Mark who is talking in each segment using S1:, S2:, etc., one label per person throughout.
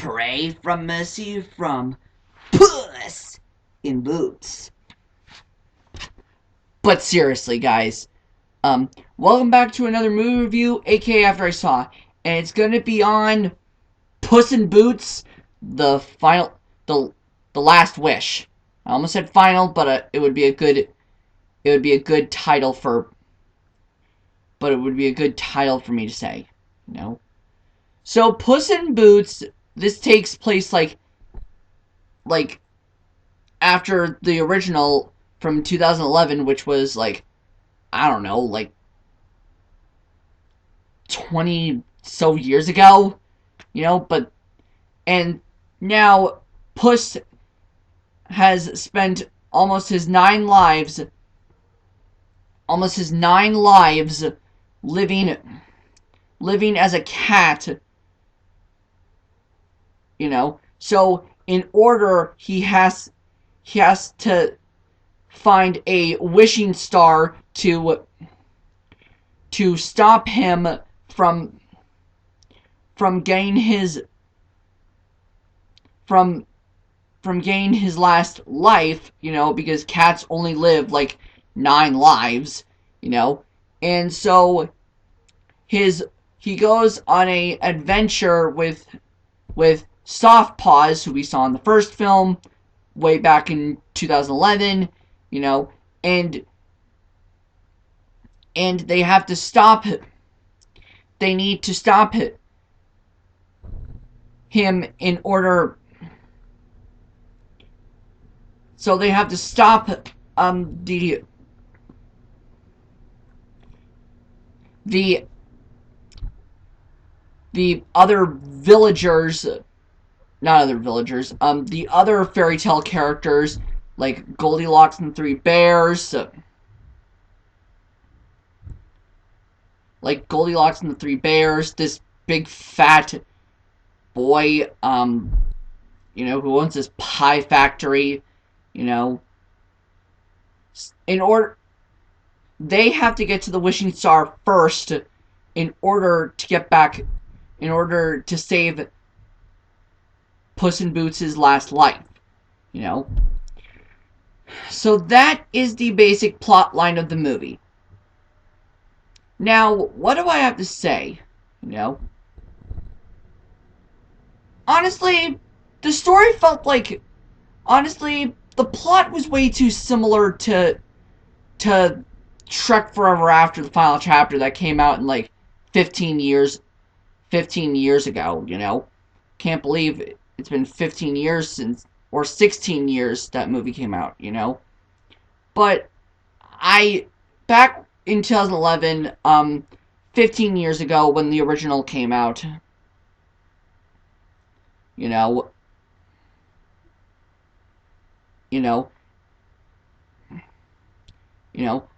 S1: Pray from mercy from Puss in Boots. But seriously, guys, welcome back to another movie review, aka After I Saw, and it's gonna be on Puss in Boots, the final, the last wish. I almost said final, but it would be a good title for, but it would be a good title for me to say, you know. So Puss in Boots, this takes place like after the original from 2011, which was I don't know, 20 so years ago, and now Puss has spent almost his 9 lives living as a cat, so in order he has to find a wishing star to stop him from getting his from getting his last life, because cats only live 9 lives, and so he goes on a adventure with Soft Paws, who we saw in the first film way back in 2011, and they have to stop it. They need to stop it. Him in order. So they have to stop the other villagers, not other villagers, the other fairy tale characters like Goldilocks and the Three Bears, this big fat boy, who owns this pie factory, in order, they have to get to the wishing star first in order to save Puss in Boots' last life, So that is the basic plot line of the movie. Now, what do I have to say? Honestly, the story felt honestly, the plot was way too similar to Shrek Forever After, the final chapter that came out in 15 years ago, Can't believe it's been 15 years since, or 16 years that movie came out, But back in 2011, 15 years ago when the original came out, you know, you know, you know,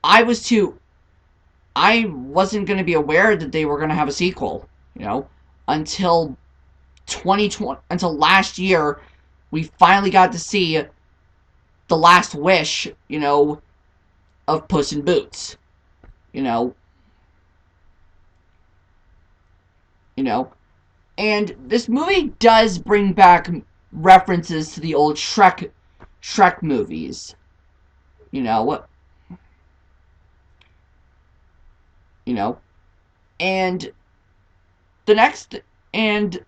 S1: I wasn't going to be aware that they were going to have a sequel, until 2020, until last year, we finally got to see the last wish, of Puss in Boots, you know, and this movie does bring back references to the old Shrek movies, you know, and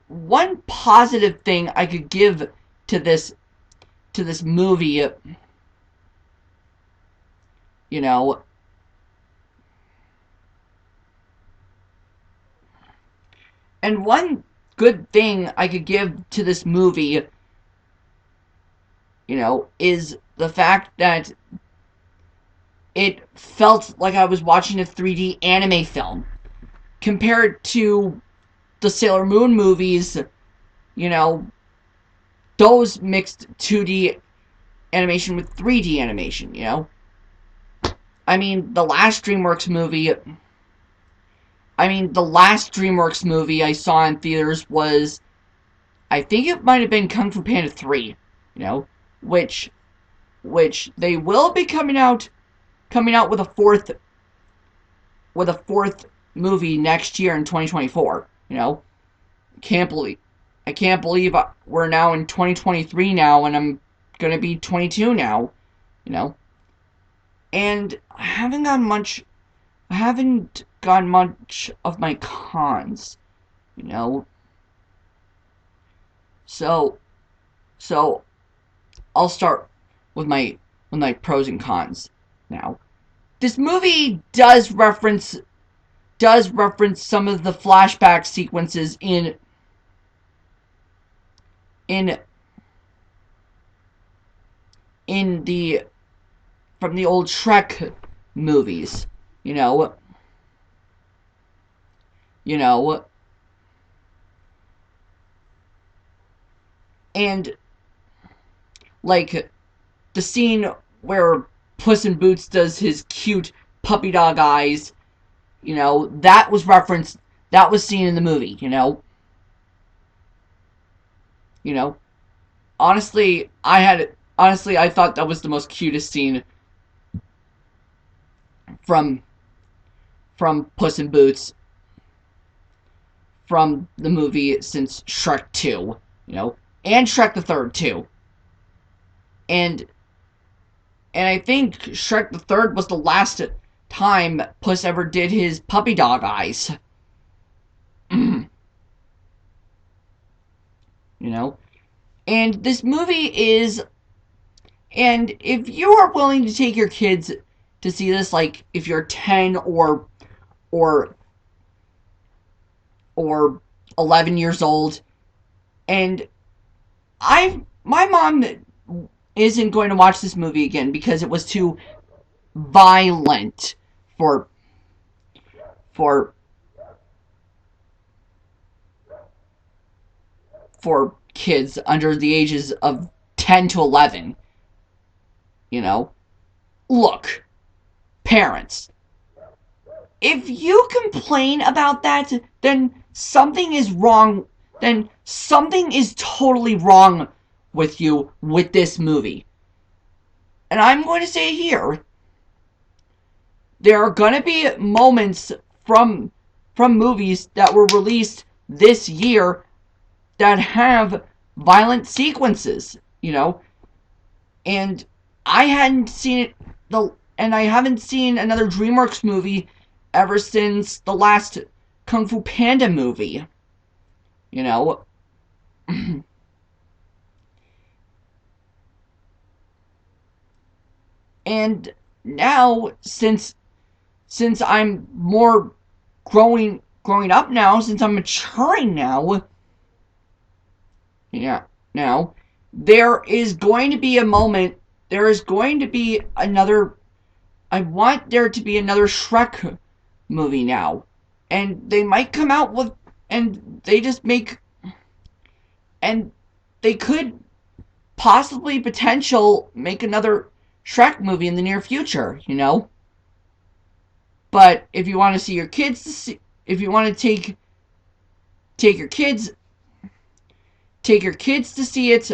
S1: one positive thing I could give to this movie, and one good thing I could give to this movie, is the fact that it felt like I was watching a 3D anime film compared to the Sailor Moon movies, those mixed 2D animation with 3D animation, I mean, the last Dreamworks movie I saw in theaters was, I think it might have been Kung Fu Panda 3, which they will be coming out with a fourth movie next year in 2024, Can't believe I can't believe we're now in 2023 now, and I'm gonna be 22 now, you know. And I haven't gotten much of my cons, you know. So, so I'll start with my pros and cons now. This movie does reference some of the flashback sequences in in the from the old Shrek movies. You know, you know, and like the scene where Puss in Boots does his cute puppy dog eyes. You know, that was referenced. That was seen in the movie. You know. Honestly, I thought that was the most cutest scene from Puss in Boots from the movie since Shrek 2, and Shrek the Third too. And I think Shrek the Third was the last time Puss ever did his puppy dog eyes. you know? And this movie is, and if you are willing to take your kids to see this, like if you're 10 or or 11 years old, and my mom isn't going to watch this movie again because it was too violent for for for kids under the ages of 10 to 11. You know, look, parents, if you complain about that, then something is wrong. Then something is totally wrong with you with this movie. And I'm going to say here, there are going to be moments from movies that were released this year that have violent sequences, and I hadn't seen it and I haven't seen another Dreamworks movie ever since the last Kung Fu Panda movie. You know. And now since I'm more growing up now, since I'm maturing now, now there is going to be a moment, there is going to be another, I want there to be another Shrek movie now. And they might come out with, and they just make, and they could possibly make another Shrek movie in the near future, But if you want to see your kids to see, if you want to take your kids to see it,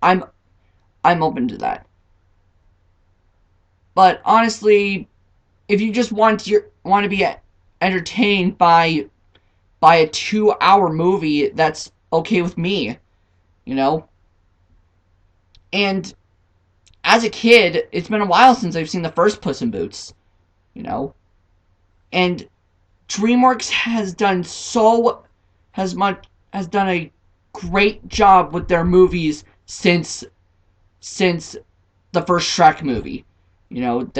S1: I'm open to that. But honestly, if you just want to be entertained by a 2-hour movie, that's okay with me, And as a kid, it's been a while since I've seen the first Puss in Boots, And DreamWorks has done a great job with their movies since the first Shrek movie. And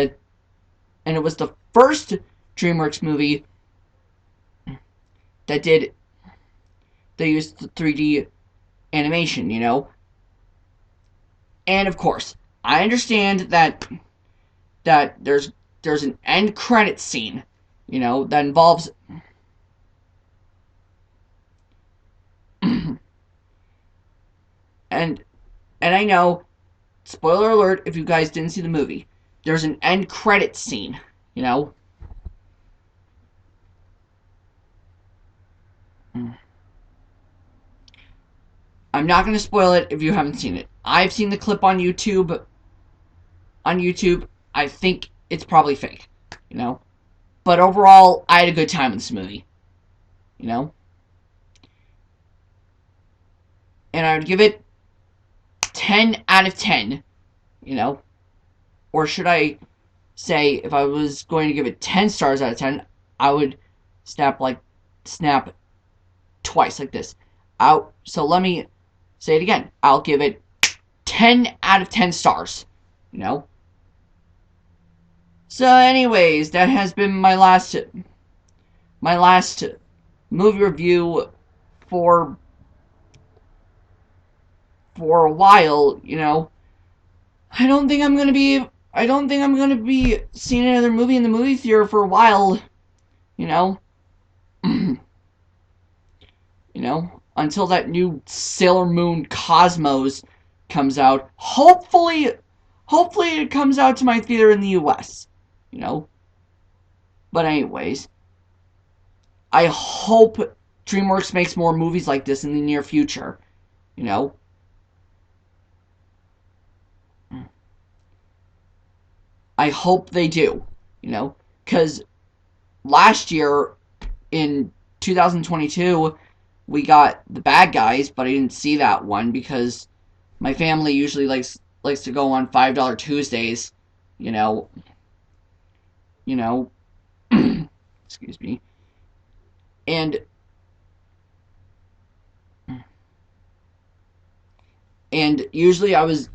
S1: it was the first DreamWorks movie that used the 3D animation, And of course, I understand that there's an end credit scene, that involves and I know, spoiler alert if you guys didn't see the movie, there's an end credit scene, I'm not going to spoil it if you haven't seen it. I've seen the clip on YouTube. I think it's probably fake, But overall, I had a good time with this movie, and I would give it 10 out of 10, you know? Or should I say, if I was going to give it 10 stars out of 10, I would snap twice like this. Out. So let me say it again. I'll give it 10 out of 10 stars, you know? So anyways, that has been my last movie review for a while, you know. I don't think I'm gonna be seeing another movie in the movie theater for a while, you know. You know, until that new Sailor Moon Cosmos comes out. Hopefully it comes out to my theater in the US, you know. But anyways, I hope DreamWorks makes more movies like this in the near future, you know. I hope they do, you know, because last year in 2022 we got The Bad Guys, but I didn't see that one because my family usually likes to go on $5 Tuesdays, you know, you know, excuse me, and usually I was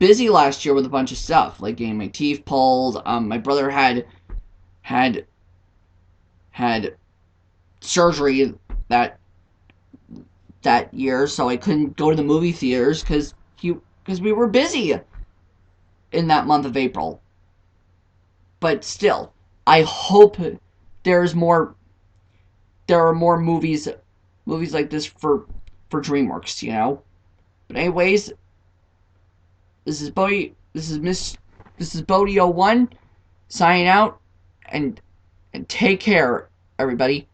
S1: busy last year with a bunch of stuff like getting my teeth pulled. My brother had had surgery that year, so I couldn't go to the movie theaters because we were busy in that month of April. But still, I hope there's more there are more movies like this for DreamWorks, you know. But anyways, this is Bodie. This is Bodie01 signing out, and take care, everybody.